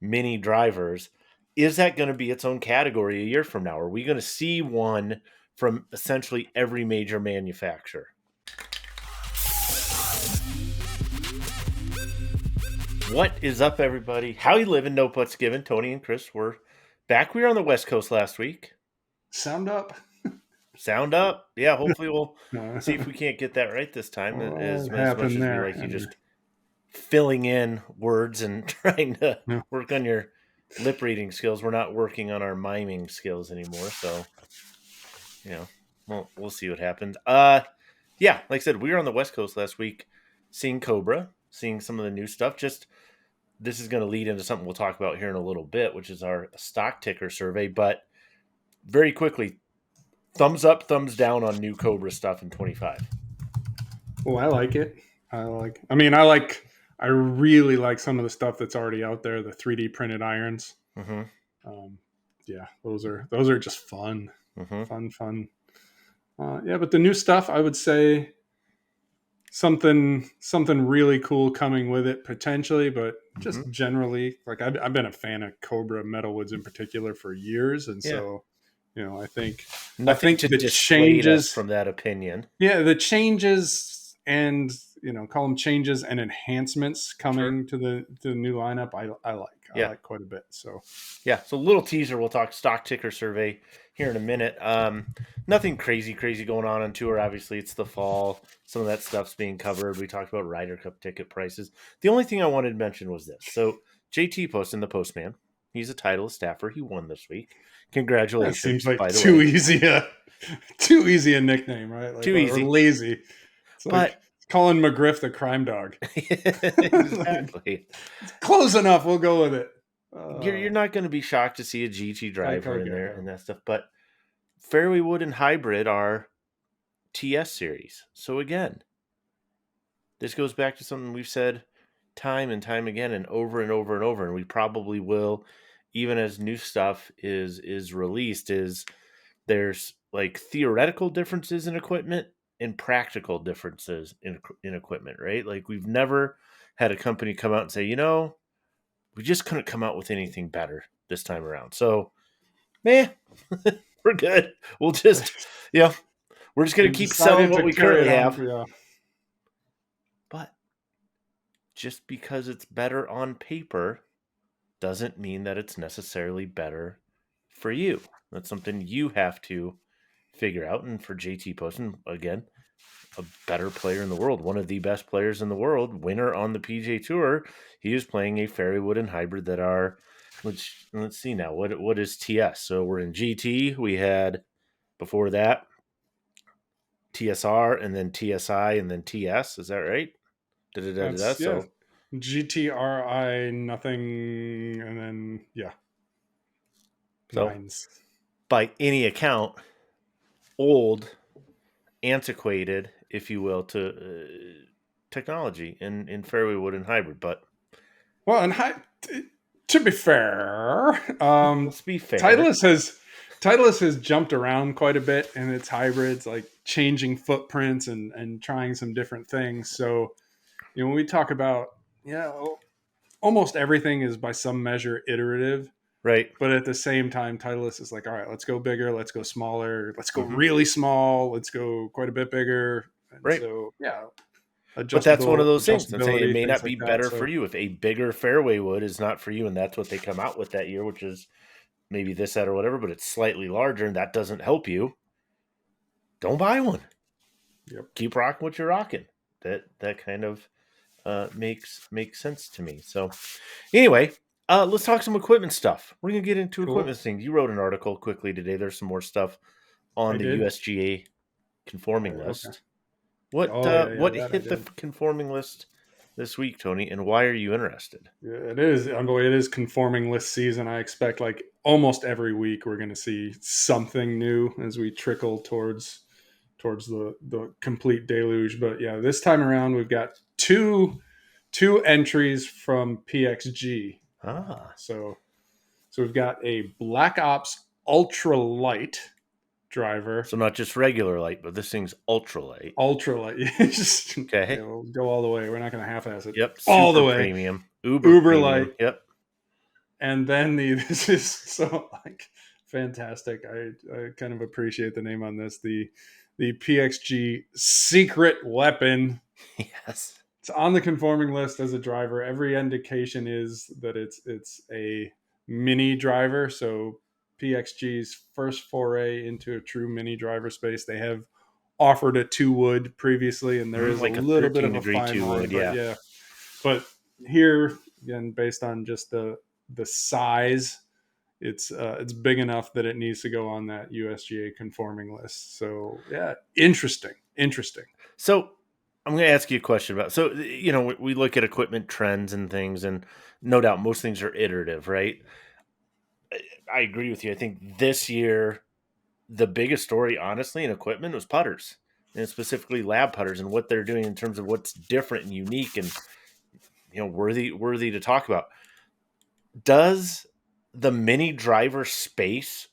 mini drivers. Is that going to be its own category a year from now? Are we going to see one from essentially every major manufacturer? What is up, everybody? How you living? No putts given. Tony and Chris were back. We were on the West Coast last week. Sound up. Sound up. Yeah, hopefully we'll see if we can't get that right this time. As much as we like you just filling in words and trying to work on your lip reading skills. We're not working on our miming skills anymore. So, we'll see what happens. Yeah, like I said, we were on the West Coast last week seeing Cobra, seeing some of the new stuff. This is going to lead into something we'll talk about here in a little bit, which is our stock ticker survey. But very quickly, thumbs up, thumbs down on new Cobra stuff in 25. Oh, I like it. I really like some of the stuff that's already out there. The 3D printed irons. Mm-hmm. Yeah, those are just fun. Mm-hmm. Fun. But the new stuff, I would say something really cool coming with it potentially, but just generally, like I've been a fan of Cobra metalwoods in particular for years, and so I think to dissuade us from that opinion. Yeah, the changes and call them changes and enhancements coming to the new lineup. I like quite a bit. So so little teaser. We'll talk stock ticker survey here in a minute. Nothing crazy going on tour. Obviously, it's the fall. Some of that stuff's being covered. We talked about Ryder Cup ticket prices. The only thing I wanted to mention was this. So JT posted the Postman. He's a Titleist staffer. He won this week. Congratulations! That seems like too easy a nickname, right? Like, too easy, or lazy. It's like calling McGriff the crime dog. Exactly. It's close enough. We'll go with it. You're not going to be shocked to see a GT driver in there and that stuff, but Fairway Wood and Hybrid are TS series. So again, this goes back to something we've said time and time again and over, and we probably will, even as new stuff is released, is there's like theoretical differences in equipment and practical differences in equipment, right? Like we've never had a company come out and say, we just couldn't come out with anything better this time around. So, we're good. We'll just, we're just going to keep selling what we currently have. But just because it's better on paper doesn't mean that it's necessarily better for you. That's something you have to figure out. And for JT Poston, again, a better player in the world, one of the best players in the world, winner on the PGA Tour. He is playing a Fairway Wood and Hybrid that are, which let's see now, what is TS? So we're in GT. We had before that TSR and then TSI and then TS. Is that right? So GTRI nothing and then So nines. By any account, old, antiquated, if you will, to technology in Fairway Wood and Hybrid. But to be fair, let's be fair. Titleist has jumped around quite a bit in its hybrids, like changing footprints and trying some different things. So when we talk about almost everything is by some measure iterative. Right. But at the same time, Titleist is like, all right, let's go bigger, let's go smaller, let's go really small, let's go quite a bit bigger. And right. So, but that's one of those things. I'm saying it may not be better for you. If a bigger fairway wood is not for you, and that's what they come out with that year, which is maybe this, that, or whatever, but it's slightly larger, and that doesn't help you, don't buy one. Yep. Keep rocking what you're rocking. That kind of makes sense to me. So anyway, let's talk some equipment stuff. We're going to get into equipment things. You wrote an article quickly today. There's some more stuff on the USGA conforming list. Okay. What hit the conforming list this week, Tony, and why are you interested? Yeah, it is conforming list season. I expect like almost every week we're going to see something new as we trickle towards the complete deluge. But this time around we've got two entries from PXG. So we've got a Black Ops Ultra Light driver. So not just regular light, but this thing's ultra light. Ultra light. Okay. We'll go all the way. We're not going to half-ass it. Yep. All the way. Premium. Uber light. Yep. and then this is so like fantastic. I kind of appreciate the name on this. The PXG secret weapon. Yes. It's on the conforming list as a driver. Every indication is that it's a mini driver. So PXG's first foray into a true mini driver space. They have offered a 2 wood previously, and there is a Like a little bit of a 13-degree fine 2 line. wood, But yeah. yeah, but here again, based on just the size, it's big enough that it needs to go on that USGA conforming list. So yeah, interesting. So I'm going to ask you a question about. So we look at equipment trends and things, and no doubt most things are iterative, right? I agree with you. I think this year the biggest story, honestly, in equipment was putters, and specifically lab putters, and what they're doing in terms of what's different and unique, and worthy to talk about. Does the mini driver space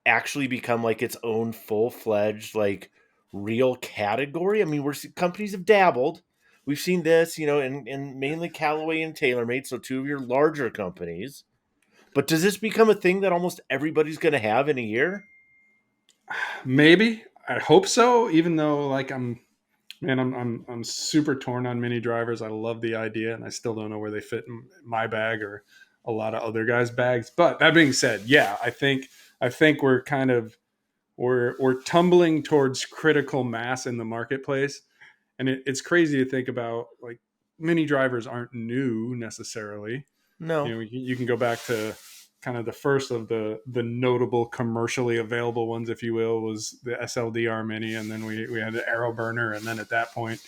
actually become like its own full-fledged like real category? I mean, companies have dabbled. We've seen this, in mainly Callaway and TaylorMade, so two of your larger companies. But does this become a thing that almost everybody's going to have in a year? Maybe I hope so. Even though like I'm super torn on mini drivers. I love the idea, and I still don't know where they fit in my bag or a lot of other guys' bags. But that being said, yeah, I think we're kind of we're tumbling towards critical mass in the marketplace, and it's crazy to think about. Like mini drivers aren't new necessarily. No. You can go back to kind of the first of the notable commercially available ones, if you will, was the SLDR Mini, and then we had the Aero Burner, and then at that point,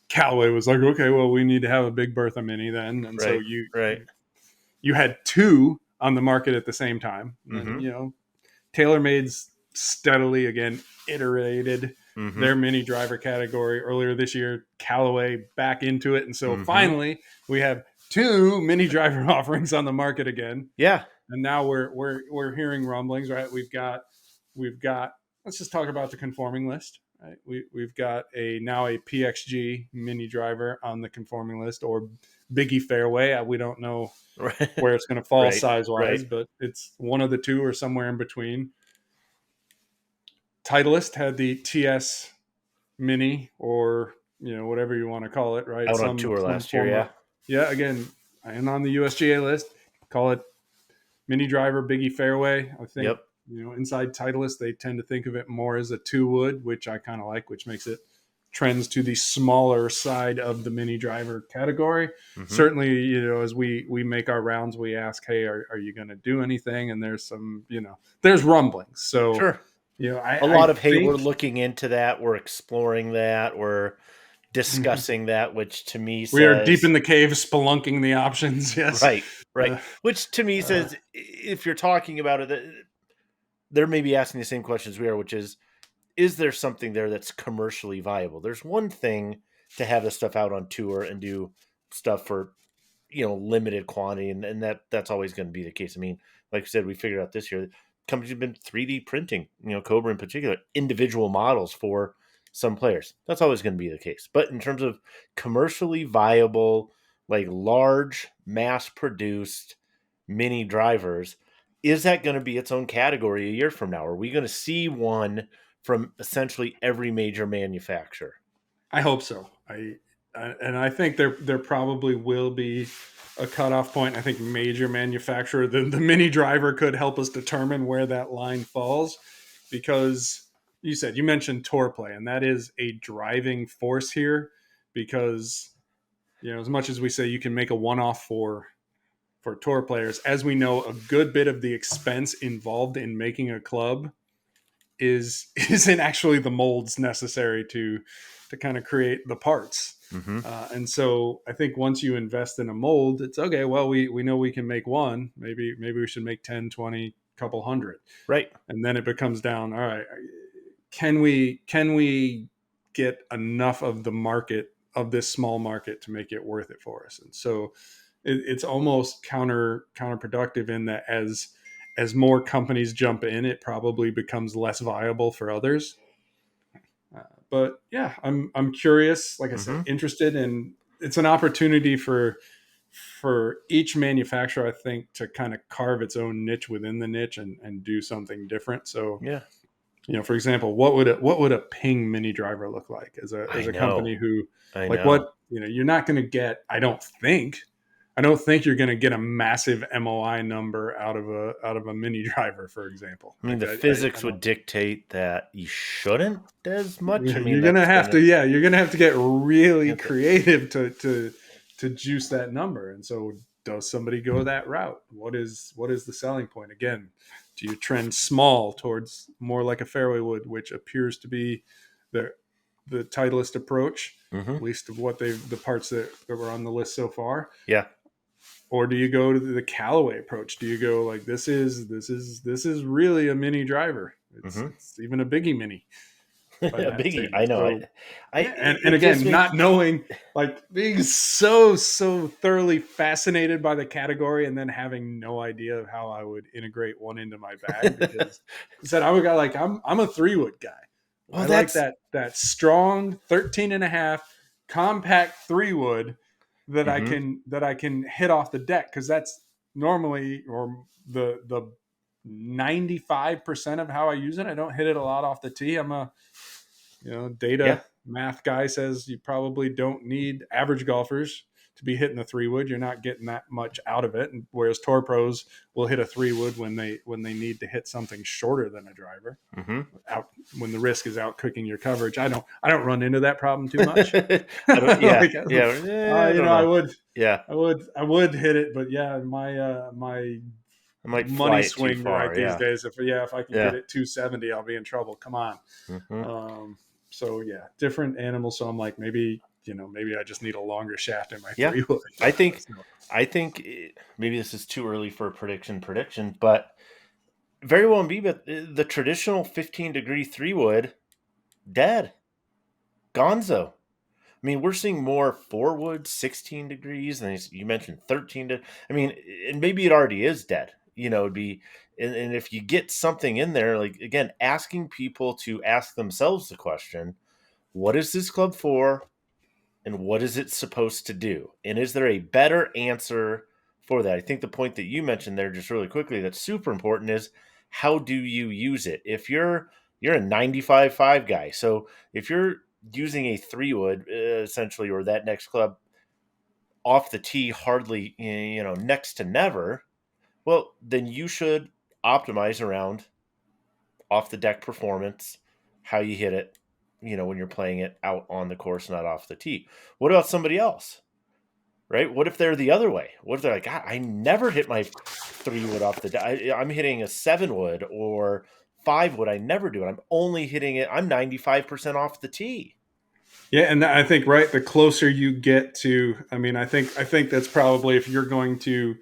Callaway was like, okay, well, we need to have a Big Bertha Mini then, and so Right. Right. you had two on the market at the same time, and then Mm-hmm. TaylorMade's steadily again iterated Mm-hmm. their mini driver category earlier this year. Callaway back into it, and so Mm-hmm. finally we have two mini driver offerings on the market again. Yeah. And now we're hearing rumblings, right? We've got. Let's just talk about the conforming list. Right? We've got now a PXG mini driver on the conforming list, or Biggie Fairway. We don't know Right. where it's going to fall Right. size Right. wise, but it's one of the two or somewhere in between. Titleist had the TS Mini, or whatever you want to call it, right? Out on Some tour some last year, form yeah. of, yeah. Again, I am on the USGA list. Call it mini driver, Biggie Fairway. I think Yep. inside Titleist they tend to think of it more as a 2 wood, which I kind of like, which makes it trends to the smaller side of the mini driver category. Mm-hmm. Certainly, as we make our rounds, we ask, hey, are you going to do anything? And there's some, there's rumblings. So, Sure. A I lot of, hey, we're think looking into that, we're exploring that, we're discussing that, which to me we are deep says, in the cave spelunking the options. Yes. right, right. Uh, Which to me uh, says, if you're talking about it, they're maybe asking the same questions we are, which is there something there that's commercially viable? There's one thing to have this stuff out on tour and do stuff for limited quantity, and that's always going to be the case. I mean, like I said, we figured out this year companies have been 3D printing, Cobra in particular, individual models for some players. That's always going to be the case. But in terms of commercially viable, like large mass produced mini drivers, is that going to be its own category a year from now? Are we going to see one from essentially every major manufacturer? I hope so. And I think there probably will be a cutoff point. I think major manufacturer, the mini driver could help us determine where that line falls, because you mentioned tour play, and that is a driving force here. Because as much as we say you can make a one off for tour players, as we know, a good bit of the expense involved in making a club isn't actually the molds necessary to kind of create the parts. Mm-hmm. And so I think once you invest in a mold, it's okay. Well, we know we can make one. Maybe we should make 10, 20, couple hundred. Right. And then it becomes down. All right, can we get enough of the market, of this small market, to make it worth it for us? And so it's almost counterproductive in that as more companies jump in, it probably becomes less viable for others. But yeah, I'm curious. Like I said, Mm-hmm. interested, and it's an opportunity for for each manufacturer, I think, to kind of carve its own niche within the niche and do something different. So, Yeah. for example, what would a ping mini driver look like as I a company know. who, I like, know. what, you're not going to get, I don't think you're going to get a massive MOI number out of a mini driver, for example. I mean, Like, the I physics don't. would dictate that you shouldn't as much. I mean, You're gonna that's have gonna to, yeah, you're gonna have to get you really have to, creative to juice that number. And so, does somebody go that route? What is the selling point? Again, do you trend small towards more like a fairway wood, which appears to be the Titleist approach, mm-hmm. at least of the parts that were on the list so far? Yeah. Or do you go to the Callaway approach? Do you go like, this is really a mini driver? It's Mm-hmm. it's even a biggie mini by A that biggie. I standard. know. So, yeah, and It just again, makes not knowing, like, being so thoroughly fascinated by the category, and then having no idea of how I would integrate one into my bag, because I said I would go, like, I'm a 3-wood guy. well, I like that's that strong 13 and a half compact 3-wood mm-hmm. that I can hit off the deck, because that's normally, or the 95% of how I use it. I don't hit it a lot off the tee. I'm a Yeah. data math guy says you probably don't need average golfers to be hitting the 3-wood. You're not getting that much out of it. And whereas tour pros will hit a 3-wood when they need to hit something shorter than a driver, Mm-hmm. out when the risk is out cooking your coverage. I don't run into that problem too much. I don't. Yeah. Like, Yeah. I don't I know. would Yeah. I would hit it, but yeah, my I might money fly it too swing right far. these Yeah. days. If I can get Yeah. it 270, I'll be in trouble. Come on. Mm-hmm. So yeah, different animals. So I'm like, maybe I just need a longer shaft in my Yeah. 3-wood. I think. I think maybe this is too early for a prediction, but very well be. But the traditional 15-degree 3-wood dead. Gonzo. I mean, we're seeing more 4-wood 16 degrees, and you mentioned 13. I mean, and maybe it already is dead. It'd be, and if you get something in there, like, again, asking people to ask themselves the question, what is this club for, and what is it supposed to do? And is there a better answer for that? I think the point that you mentioned there, just really quickly, that's super important, is how do you use it? If you're a 95.5 guy, so if you're using a 3-wood essentially, or that next club off the tee, hardly, next to never, well, then you should optimize around off the deck performance, how you hit it, when you're playing it out on the course, not off the tee. What about somebody else? Right? What if they're the other way? What if they're like, God, I never hit my 3-wood off the deck. I'm hitting a 7-wood or 5-wood. I never do it. I'm only hitting it. I'm 95% off the tee. Yeah, and I think, right, the closer you get to, I mean, I think that's probably, if you're going to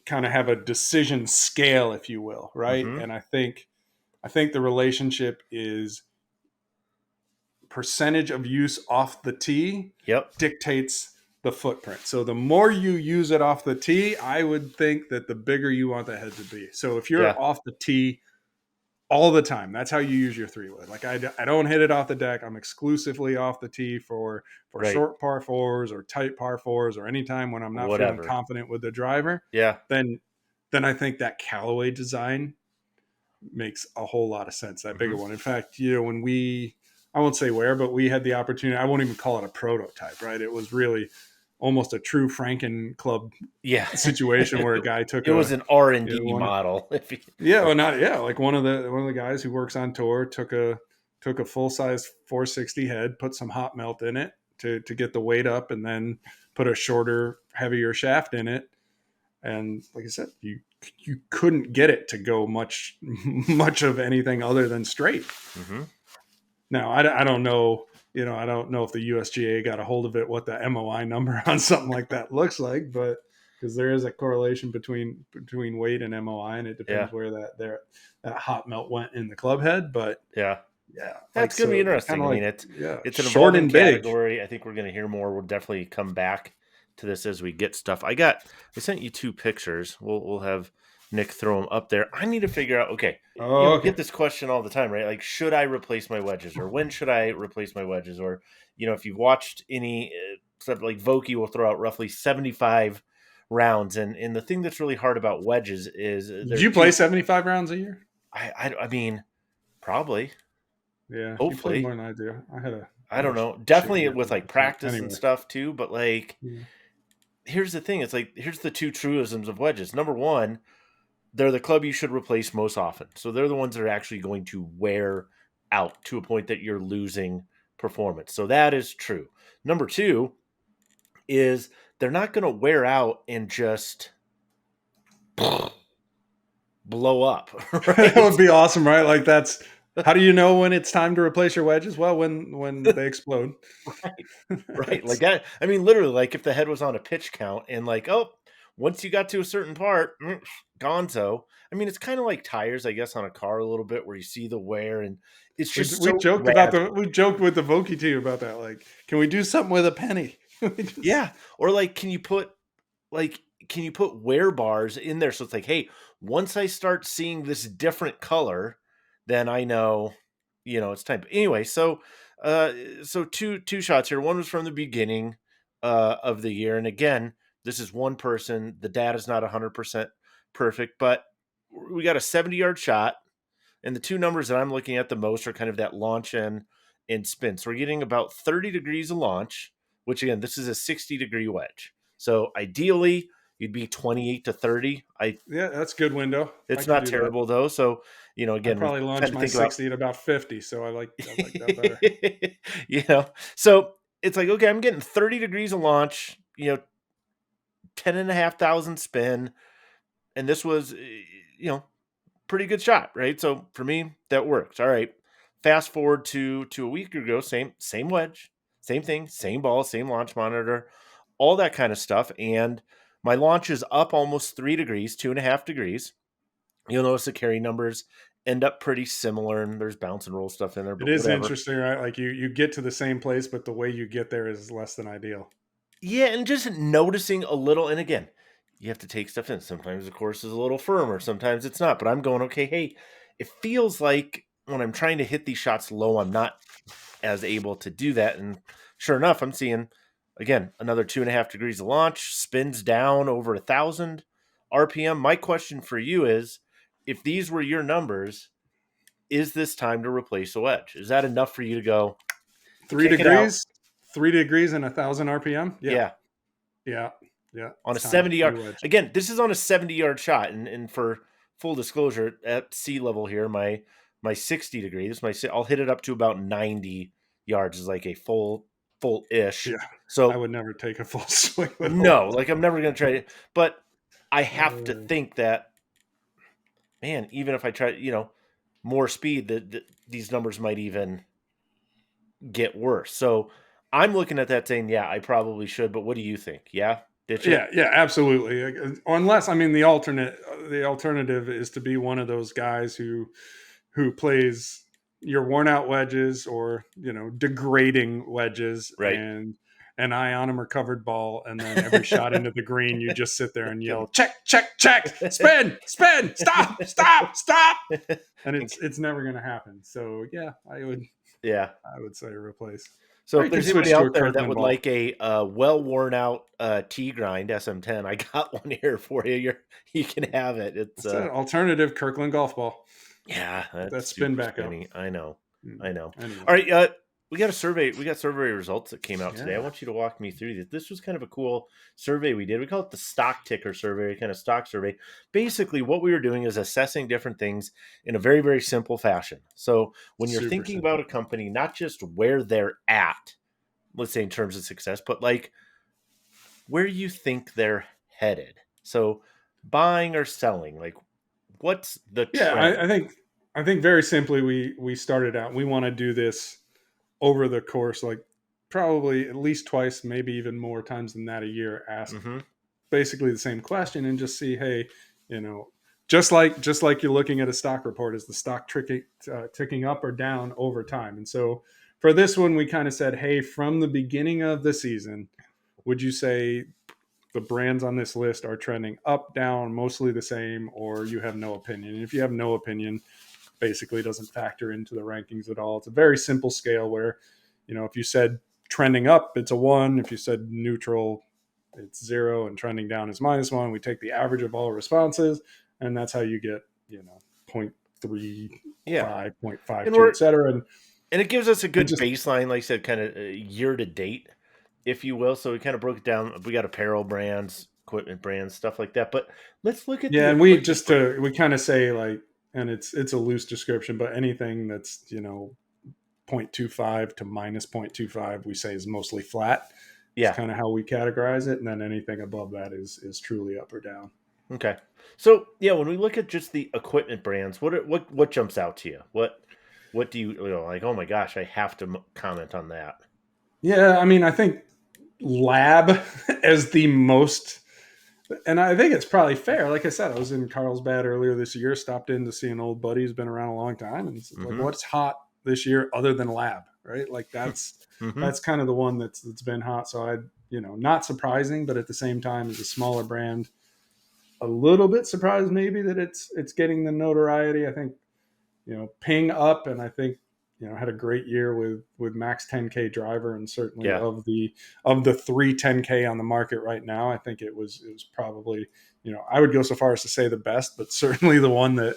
kind of have a decision scale, if you will, right? Mm-hmm. And I think the relationship is percentage of use off the tee Yep. dictates the footprint. So the more you use it off the tee, I would think that the bigger you want the head to be. So if you're Yeah. off the tee all the time, that's how you use your 3-wood. Like, I don't hit it off the deck. I'm exclusively off the tee for Right. short par fours or tight par fours, or anytime when I'm not feeling Whatever. confident with the driver. Yeah. Then I think that Callaway design makes a whole lot of sense. That bigger Mm-hmm. one. In fact, when I won't say where, but we had the opportunity. I won't even call it a prototype, right? It was really almost a true Franken Club Yeah. situation where a guy took It was an R&D one, model. yeah, well, not, yeah, like one of the guys who works on tour took a full size 460 head, put some hot melt in it to get the weight up, and then put a shorter, heavier shaft in it. And like I said, you couldn't get it to go much of anything other than straight. Mm-hmm. Now, I don't know, I don't know if the USGA got a hold of it, what the MOI number on something like that looks like, but because there is a correlation between weight and MOI, and it depends Yeah. where that hot melt went in the club head. But Yeah. yeah, That's going to be interesting. I mean, it's an short evolving and big. category. I think we're going to hear more. We'll definitely come back to this as we get stuff. I sent you 2 pictures. We'll have Nick throw them up there. I need to figure out, okay, Oh, we okay. get this question all the time, right? Like, should I replace my wedges, or when should I replace my wedges? Or, if you've watched any except like Vokey will throw out roughly 75 rounds. And the thing that's really hard about wedges is Do they're you play two. 75 rounds a year? I mean, probably, Yeah, you play hopefully. more than I do. I I have don't a know. shit Definitely year with from like last year. practice and Anyway, stuff too. But like, yeah. here's the thing. It's like, here's the two truisms of wedges. Number one, they're the club you should replace most often. So they're the ones that are actually going to wear out to a point that you're losing performance. So that is true. Number two is they're not going to wear out and just blow up, That right? would be awesome, right? Like that's how do you know when it's time to replace your wedges? Well, when they explode. Right. Right. Like that. I mean, literally, like if the head was on a pitch count and like, oh, once you got to a certain part, gonzo. I mean, it's kind of like tires, I guess, on a car a little bit where you see the wear and it's just We so joked about gradual. we joked with the Vokey too about that. Like, can we do something with a penny? Yeah. Or like, like can you put wear bars in there so it's like, hey, once I start seeing this different color, then I know, it's time. But anyway, so two shots here. One was from the beginning of the year, and again, this is one person. The data's not 100% perfect, but we got a 70-yard shot, and the two numbers that I'm looking at the most are kind of that launch and spin. So we're getting about 30 degrees of launch, which again, this is a 60-degree wedge. So ideally, you'd be 28 to 30. Yeah, that's a good window. I It's can not do that. terrible though. So, I again, we probably tend launched to my think about 60 at about 50, so I like that better. you know, so it's like, okay, I'm getting 30 degrees of launch, 10,500 spin. And this was, pretty good shot, right? So for me, that works. All right. Fast forward to a week ago, same wedge, same thing, same ball, same launch monitor, all that kind of stuff. And my launch is up almost 3 degrees, 2.5 degrees. You'll notice the carry numbers end up pretty similar, and there's bounce and roll stuff in there, It but is whatever. interesting, right? Like you get to the same place, but the way you get there is less than ideal. Yeah, and just noticing a little, and again, you have to take stuff in. Sometimes the course is a little firmer, sometimes it's not. But I'm going, okay, hey, it feels like when I'm trying to hit these shots low, I'm not as able to do that. And sure enough, I'm seeing again another 2.5 degrees of launch, spins down over 1,000 RPM. My question for you is, if these were your numbers, is this time to replace a wedge? Is that enough for you to go Three kick it out? degrees, 3 degrees and 1,000 RPM. Yeah, Yeah, yeah, yeah. on a It's time. 70-yard. New wedge. Again, this is on a 70-yard shot, and for full disclosure, at sea level here, my 60 degrees, I'll hit it up to about 90 yards is like a full ish. Yeah, I So would never take a full swing with a no, wedge. like I'm never gonna try it, but I have to Uh, think that, man, even if I try, more speed, these numbers might even get worse. So I'm looking at that saying, yeah, I probably should. But what do you think? Yeah, ditch it. yeah, yeah, absolutely. Unless I mean the alternative is to be one of those guys who plays your worn out wedges or degrading wedges Right. and an ion recovered ball, and then every shot into the green you just sit there and yell check check check spin spin stop stop stop, and it's never going to happen. So yeah, Yeah. I would say replace, So or if you can there's anybody switch to a out there that Kirkland would ball. like a well worn out T grind SM10, I got one here for you. You can have it. It's It's an alternative Kirkland golf ball yeah, with that's that spin super back up. spinny. I know. I know. Anyway, All right, we got a survey. We got survey results that came out today. I yeah, want you to walk me through this. This was kind of a cool survey we did. We call it the stock ticker survey, kind of stock survey. Basically, what we were doing is assessing different things in a very, very simple fashion. So when you're super thinking about simple. a company, not just where they're at, let's say in terms of success, but like where you think they're headed. So buying or selling, like what's the Yeah, trend? I think very simply we started out. We want to do this over the course, like probably at least twice, maybe even more times than that a year. Ask Mm-hmm. basically the same question and just see, hey, just like you're looking at a stock report, is the stock ticking up or down over time? And so for this one, we kind of said, hey, from the beginning of the season, would you say the brands on this list are trending up, down, mostly the same, or you have no opinion? And if you have no opinion, basically doesn't factor into the rankings at all. It's a very simple scale where, if you said trending up, it's a 1. If you said neutral, it's 0, and trending down is -1. We take the average of all responses, and that's how you get, 0.35, Yeah. 0.52, etc. And it gives us a And good just baseline, like I said, kind of year to date, if you will. So we kind of broke it down. We got apparel brands, equipment brands, stuff like that. But let's look at the yeah, and equipment brand. we kind of say like, and it's a loose description, but anything that's 0.25 to -0.25, we say is mostly flat. It's Yeah. kind of how we categorize it, and then anything above that is truly up or down. Okay. So yeah, when we look at just the equipment brands, what jumps out to you? What do like? Oh my gosh, I have to comment on that. Yeah, I mean, I think lab as the most, and I think it's probably fair. Like I said, I was in Carlsbad earlier this year, stopped in to see an old buddy who's been around a long time, and it's like, Mm-hmm. what's hot this year other than lab, right? Like Mm-hmm. that's kind of the one that's been hot. So I, not surprising, but at the same time, as a smaller brand, a little bit surprised maybe that it's getting the notoriety. I think Ping up, and I think had a great year with Max 10K driver, and certainly Yeah. of the 3 10K on the market right now, I think it was probably I would go so far as to say the best, but certainly the one that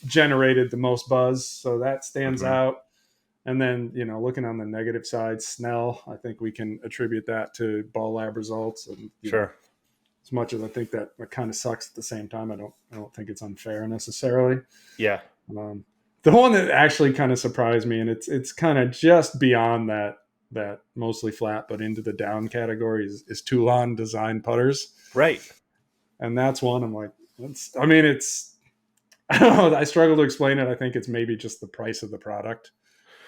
generated the most buzz. So that stands Mm-hmm. out. And then looking on the negative side, Snell, I think we can attribute that to Ball Lab results, and Sure. as much as I think that kind of sucks at the same time, I don't think it's unfair necessarily. Yeah. Um, the one that actually kind of surprised me, and it's kind of just beyond that mostly flat, but into the down category is Toulon design putters, Right. and that's one I'm like, I mean, it's I don't know, I struggle to explain it. I think it's maybe just the price of the product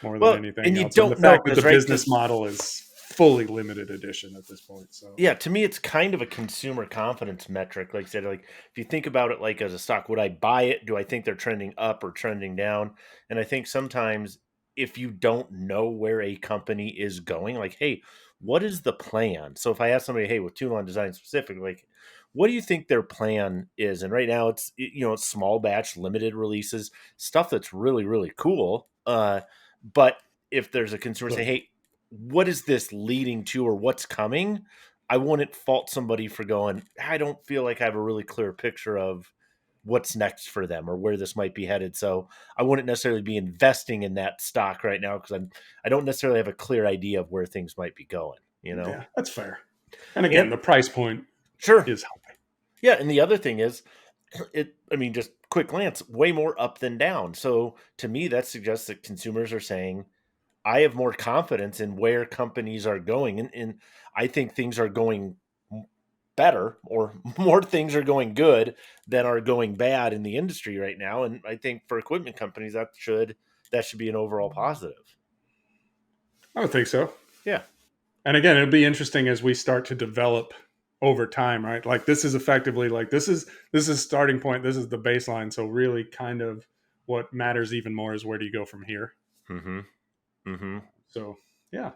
more than Well, anything and you else, and the don't know fact that the because right business because model is fully limited edition at this point. So yeah, to me, it's kind of a consumer confidence metric. Like I said, like if you think about it, like as a stock, would I buy it? Do I think they're trending up or trending down? And I think sometimes if you don't know where a company is going, like, hey, what is the plan? So if I ask somebody, hey, with Toulon Design specific, like, what do you think their plan is? And right now, it's small batch, limited releases, stuff that's really really cool. But if there's a consumer saying, hey, what is this leading to or what's coming? I wouldn't fault somebody for going, I don't feel like I have a really clear picture of what's next for them or where this might be headed. So I wouldn't necessarily be investing in that stock right now because I don't necessarily have a clear idea of where things might be going, you know? yeah, that's fair. And again, And the price point sure. is high. Yeah. And the other thing is I mean, just quick glance, way more up than down. So to me, that suggests that consumers are saying, I have more confidence in where companies are going, and I think things are going better, or more things are going good than are going bad in the industry right now. And I think for equipment companies, that should be an overall positive. I would think so. Yeah. And again, it'll be interesting as we start to develop over time, right? Like this is effectively like this is starting point, this is the baseline. So really kind of what matters even more is where do you go from here? Mm-hmm. Mm-hmm. So yeah.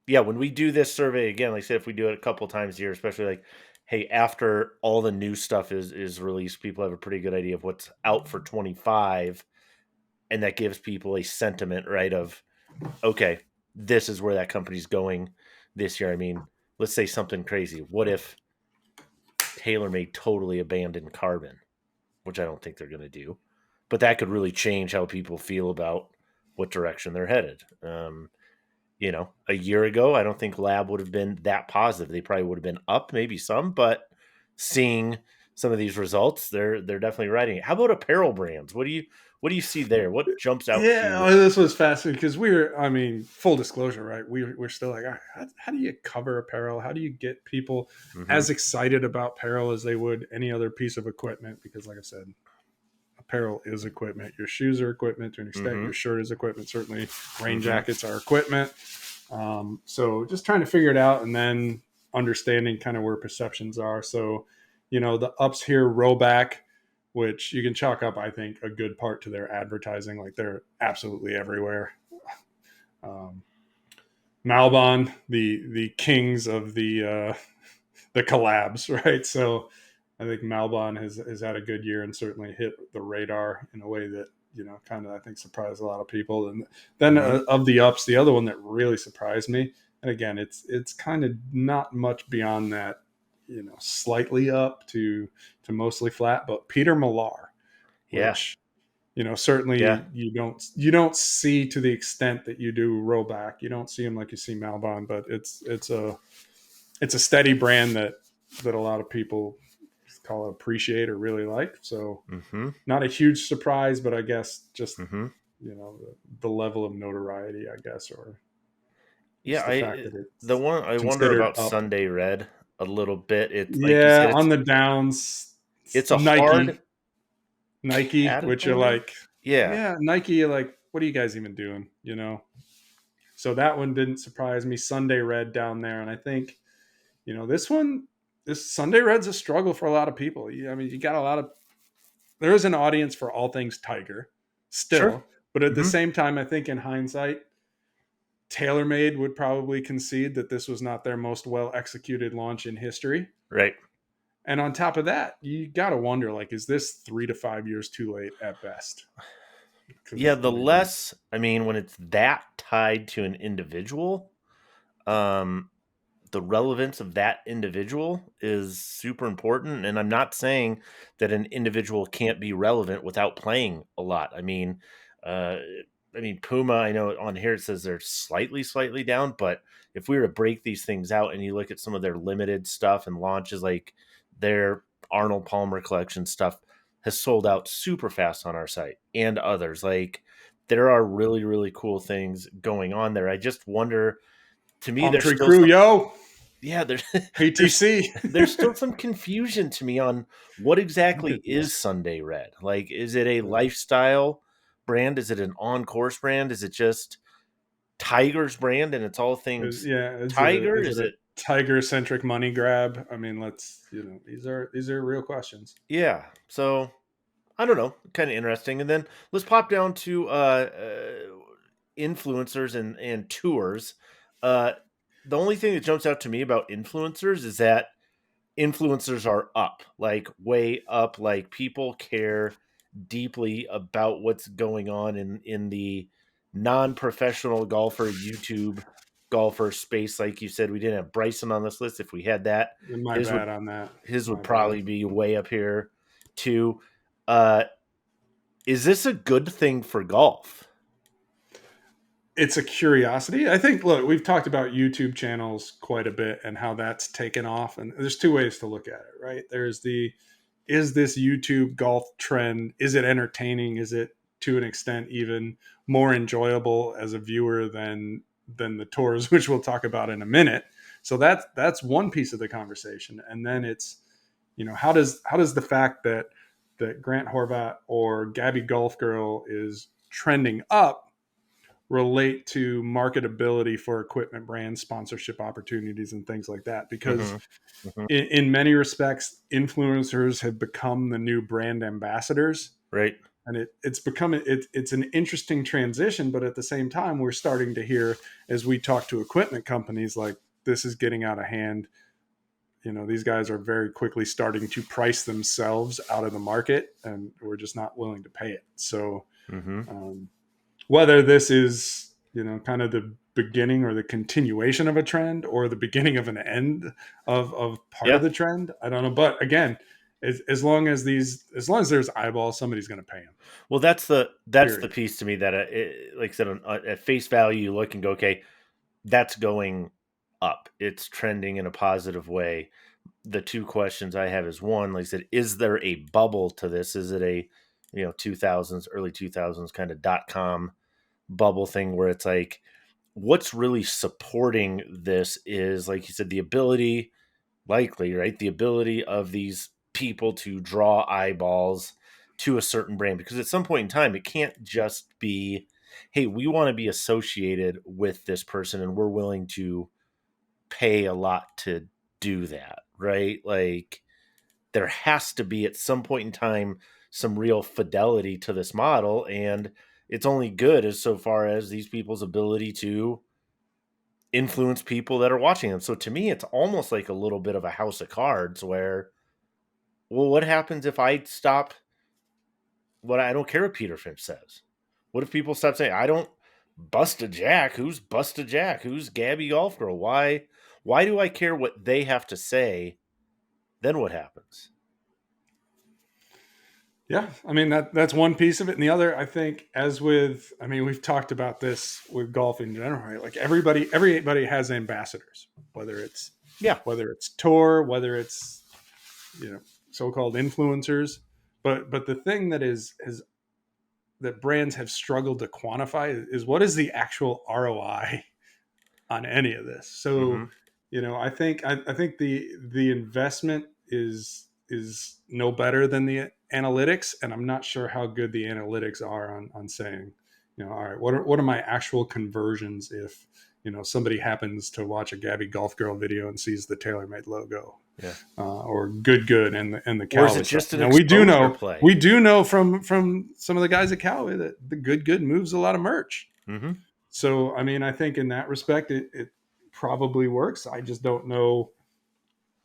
Yeah. When we do this survey again, like I said, if we do it a couple times a year, especially like, hey, after all the new stuff is released, people have a pretty good idea of what's out for 25, and that gives people a sentiment, right? Of okay, this is where that company's going this year. I mean, let's say something crazy. What if TaylorMade totally abandoned carbon, which I don't think they're going to do, but that could really change how people feel about what direction they're headed. A year ago, I don't think Lab would have been that positive. They probably would have been up, maybe some, but seeing some of these results, they're definitely riding it. How about apparel brands? What do you see there? What jumps out to Yeah, you? well, this was fascinating because I mean, full disclosure, right? We're still like, "Ah, how do you cover apparel? How do you get people Mm-hmm. as excited about apparel as they would any other piece of equipment? Because, like I said, apparel is equipment. Your shoes are equipment to an extent. Mm-hmm. Your shirt is equipment. Certainly, rain Mm-hmm. jackets are equipment. So just trying to figure it out and then understanding kind of where perceptions are. So, the ups here, Roback, which you can chalk up, I think, a good part to their advertising. Like they're absolutely everywhere. Um, Malbon, the kings of the collabs, right? So I think Malbon has had a good year and certainly hit the radar in a way that kind of I think surprised a lot of people. And then Mm-hmm. of the ups, the other one that really surprised me And again, it's kind of not much beyond that, slightly up to mostly flat. But Peter Millar, Yeah. which Yeah. certainly you don't see to the extent that you do Roback. You don't see him like you see Malbon, but it's a steady brand that a lot of people call it appreciate or really like. So Mm-hmm. not a huge surprise, but I guess just Mm-hmm. the level of notoriety, I guess, or Yeah, just the fact I that the it's one I wonder considered about up. Sunday Red a little bit. It's like you Yeah, said, on the downs, it's a hard Nike, which you're category. like, Yeah, yeah, Nike, you're like, what are you guys even doing? So that one didn't surprise me. Sunday Red down there, and I think this one, this Sunday Red's a struggle for a lot of people. I mean, you got a lot of there is an audience for all things Tiger sure. still, but at the Mm-hmm. same time, I think in hindsight, TaylorMade would probably concede that this was not their most well executed launch in history. Right. And on top of that, you got to wonder, like, is this 3 to 5 years too late at best? Yeah, Because I the mean, less, I mean, when it's that tied to an individual, um, the relevance of that individual is super important. And I'm not saying that an individual can't be relevant without playing a lot. Uh, I mean, Puma, I know on here it says they're slightly down, but if we were to break these things out and you look at some of their limited stuff and launches, like their Arnold Palmer collection stuff has sold out super fast on our site and others. Like there are really, really cool things going on there. I just wonder, to me, Palm there's Tree still Crew, some, yo, yeah, there's there's PTC. there's still some confusion to me on what Look exactly at is this. Sunday Red. Like, is it a lifestyle brand? Is it an on course brand? Is it just Tiger's brand and it's all things Yeah, Tiger? is it Is a it tiger centric money grab? I mean, these are real questions. yeah? So I don't know, kind of interesting. And then let's pop down to influencers and tours. Uh, the only thing that jumps out to me about influencers is that influencers are up, like way up. Like people care deeply about what's going on in the non-professional golfer YouTube golfer space. Like you said, we didn't have Bryson on this list. If we had that, My his would bad on that. his My would bad. probably be way up here too. Uh, is this a good thing for golf? It's a curiosity. I think, look, we've talked about YouTube channels quite a bit and how that's taken off. And there's two ways to look at it, right? Is this YouTube golf trend, is it entertaining? Is it to an extent even more enjoyable as a viewer than the tours, which we'll talk about in a minute? So that's one piece of the conversation. And then it's, how does the fact that Grant Horvat or Gabby Golf Girl is trending up relate to marketability for equipment brands, sponsorship opportunities, and things like that. Because Mm-hmm. Mm-hmm. in many respects, influencers have become the new brand ambassadors, Right. and it's an interesting transition. But at the same time, we're starting to hear as we talk to equipment companies like this is getting out of hand. These guys are very quickly starting to price themselves out of the market, and we're just not willing to pay it. So Mm-hmm. um, whether this is kind of the beginning or the continuation of a trend or the beginning of an end of part of Yeah. the trend, I don't know. But again, as long as there's eyeballs, somebody's going to pay them. Well, that's the Period. piece to me that, like I said, at face value, you look and go, okay, that's going up. It's trending in a positive way. The two questions I have is one, like I said, is there a bubble to this? Is it a 2000s, early 2000s kind of .com bubble thing where it's like what's really supporting this is, like you said, the ability, likely, right? The ability of these people to draw eyeballs to a certain brand, because at some point in time it can't just be, hey, we want to be associated with this person and we're willing to pay a lot to do that, right? Like there has to be at some point in time some real fidelity to this model, and it's only good as so far as these people's ability to influence people that are watching them. So to me it's almost like a little bit of a house of cards where, well, what happens if I stop, what, I don't care what Peter Finch says. What if people stop saying, I don't Busta Jack? Who's Busta Jack? Who's Gabby Golf Girl? Why do I care what they have to say? Then what happens? Yeah, I mean that's one piece of it, and the other, I think, as with, I mean, we've talked about this with golf in general, right? Like everybody has ambassadors, whether it's Yeah. tour, whether it's, so-called influencers, but the thing that is that brands have struggled to quantify is what is the actual ROI on any of this. Mm-hmm. So, I think the investment is no better than the analytics, and I'm not sure how good the analytics are on saying, all right, what are my actual conversions if somebody happens to watch a Gabby Golf Girl video and sees the TaylorMade logo, Yeah. Or good and the Or is Callaway it stuff. just an Now we exposure play? do know from some of the guys at Callaway that the good moves a lot of merch. Mm-hmm. So, I mean, I think in that respect, it probably works. I just don't know.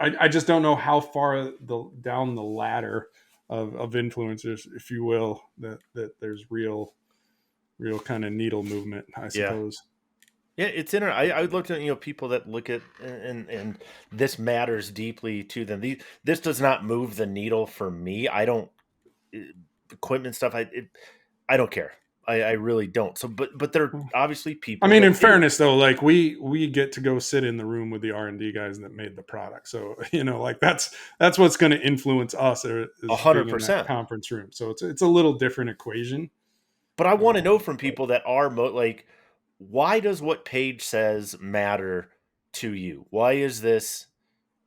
I just don't know how far down the ladder of influencers, if you will, that there's real kind of needle movement, I Yeah. suppose. Yeah, it's interesting. I looked at people that look at and this matters deeply to them. This does not move the needle for me. I don't equipment stuff. I don't care. I really don't. So, but there are obviously I people mean, that in do. fairness, though, like we get to go sit in the room with the R&D guys that made the product, so like that's what's going to influence us, is being in that 100%. conference room. So it's a little different equation. But I want to know from But people that are like, why does what Paige says matter to you? Why is this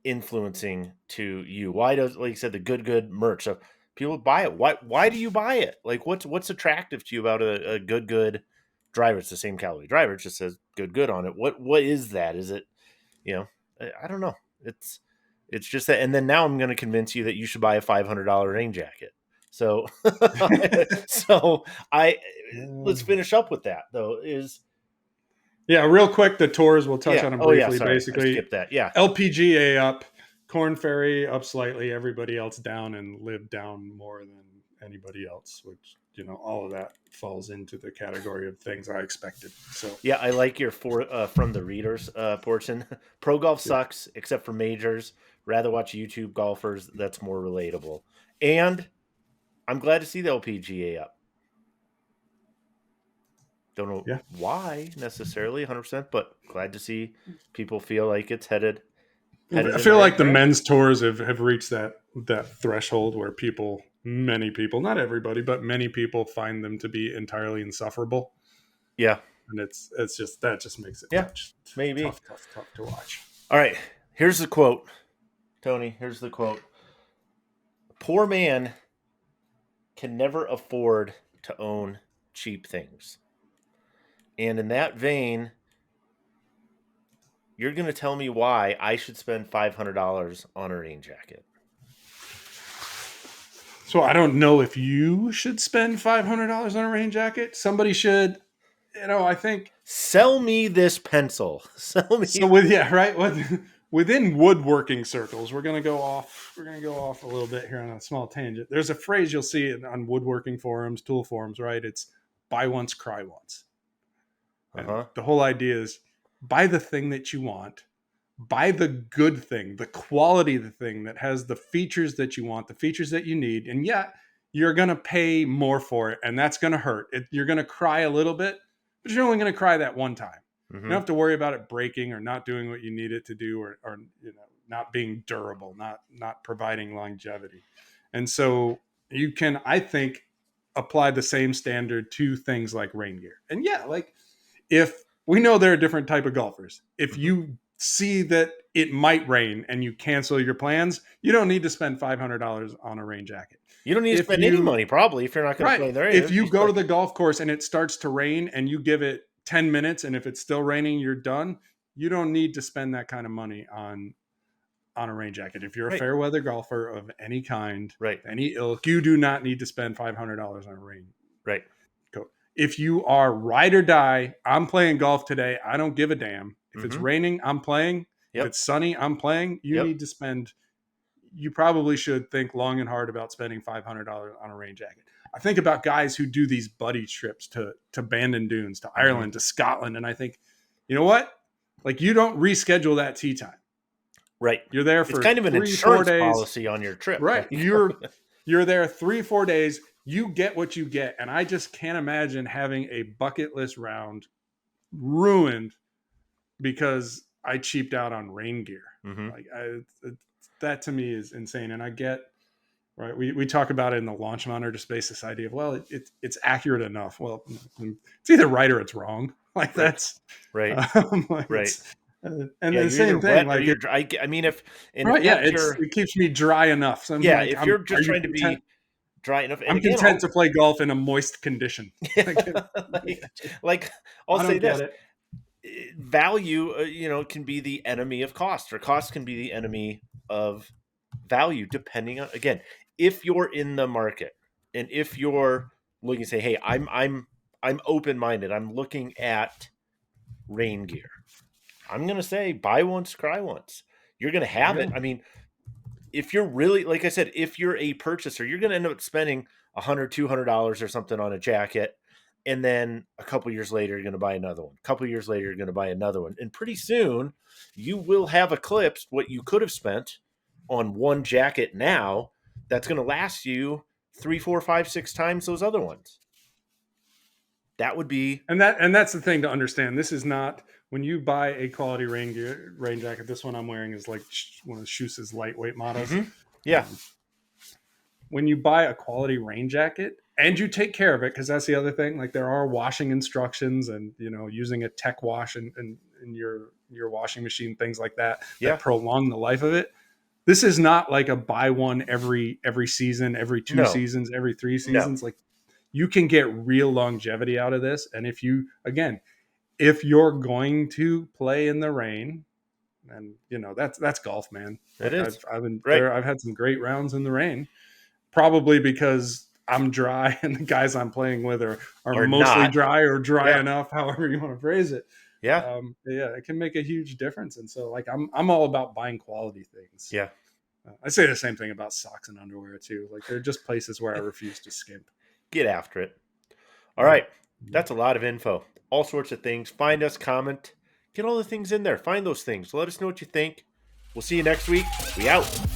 influencing to you? Why does, like you said, the good merch? So people buy it. Why do you buy it? Like what's attractive to you about a good driver? It's the same Callaway driver. It just says good on it. What is that? Is it, I don't know. It's just that. And then now I'm going to convince you that you should buy a $500 rain jacket. So so I let's finish up with that though. Is Yeah, real quick, the tours, we'll touch Yeah. on them Oh yeah. briefly. Sorry, I Basically, skipped that. Yeah. LPGA up, Corn Ferry up slightly, everybody else down, and Live down more than anybody else, which, all of that falls into the category of things I expected. So Yeah, I like your from the readers portion. Pro golf yeah, sucks except for majors. Rather watch YouTube golfers. That's more relatable. And I'm glad to see the LPGA up. Don't know yeah. why necessarily 100%, but glad to see people feel like it's headed I in the feel right like the direction. men's tours have reached that threshold where many people, not everybody, but many people find them to be entirely insufferable, Yeah. and it's just that just makes it Yeah. Maybe. tough to watch. All right. Here's the quote, Tony. Here's the quote. Poor man can never afford to own cheap things. And in that vein, you're going to tell me why I should spend $500 on a rain jacket. So I don't know if you should spend $500 on a rain jacket. Somebody should. I think Sell me this pencil. Sell so. me. Within woodworking circles, we're gonna go off. We're gonna go off a little bit here on a small tangent. There's a phrase you'll see on woodworking forums, tool forums, right? It's buy once, cry once. And Uh-huh. the whole idea is buy the thing that you want, buy the good thing, the quality of the thing that has the features that you want, the features that you need. And yeah, you're going to pay more for it, and that's going to hurt. You're going to cry a little bit, but you're only going to cry that one time. You don't Mm-hmm. have to worry about it breaking or not doing what you need it to do, or not being durable, not providing longevity. And so you can, I think, apply the same standard to things like rain gear. And yeah, like, if we know there are different type of golfers, if Mm-hmm. you see that it might rain and you cancel your plans, you don't need to spend $500 on a rain jacket. You don't need to If spend any you money, probably, if you're not going to Right, play in the rain. if It's you just go to like, the golf course and it starts to rain and you give it 10 minutes, and if it's still raining, you're done. You don't need to spend that kind of money on a rain jacket. If you're a right, fair weather golfer of any kind, right, any ilk, you do not need to spend $500 on a rain right. coat. If you are ride or die, I'm playing golf today, I don't give a damn. If it's Mm-hmm. raining, I'm playing. If Yep, it's sunny, I'm playing. You yep. need to spend you probably should think long and hard about spending $500 on a rain jacket. I think about guys who do these buddy trips to Bandon Dunes, to Ireland, to Scotland, and I think, you know what? Like, you don't reschedule that tee time. Right. You're there for it's kind of an 3-4 insurance days. policy on your trip. Right. You're there 3-4 days. You get what you get. And I just can't imagine having a bucket list round ruined because I cheaped out on rain gear. Like, that to me is insane. And I get, right, we talk about it in the launch monitor space, this idea of, well, it's accurate enough. Well, it's either right or it's wrong. Like, that's right. Like, right. And the same thing, like, I mean, if it keeps me dry enough. So if you're just trying to be dry enough, I'm content to play golf in a moist condition. Like I'll say this: value, can be the enemy of cost, or cost can be the enemy of value, depending on, again, if you're in the market and if you're looking to say, hey, I'm open-minded, I'm looking at rain gear, I'm going to say buy once, cry once. You're going to have it. I mean, if you're really, like I said, if you're a purchaser, you're going to end up spending $100, $200 or something on a jacket. And then a couple years later, you're going to buy another one. A couple years later, you're going to buy another one. And pretty soon you will have eclipsed what you could have spent on one jacket now that's going to last you 3, 4, 5, 6 times those other ones. That would be, and that's the thing to understand. This is not, when you buy a quality rain jacket. This one I'm wearing is like one of Schuss's lightweight models. Yeah. When you buy a quality rain jacket and you take care of it, because that's the other thing. Like, there are washing instructions, and using a tech wash in your washing machine, things like that prolong the life of it. This is not like a buy one every season, every 2 seasons, every 3 seasons. Like, you can get real longevity out of this. And if you're going to play in the rain, and that's golf, man. It is. I've been there. I've had some great rounds in the rain, probably because I'm dry and the guys I'm playing with are mostly not dry, or dry enough, however you want to phrase it. Yeah. It can make a huge difference. And so, like, I'm all about buying quality things. Yeah. I say the same thing about socks and underwear too. Like, they're just places where I refuse to skimp. Get after it. All right. That's a lot of info. All sorts of things. Find us, comment, get all the things in there. Find those things. Let us know what you think. We'll see you next week. We out.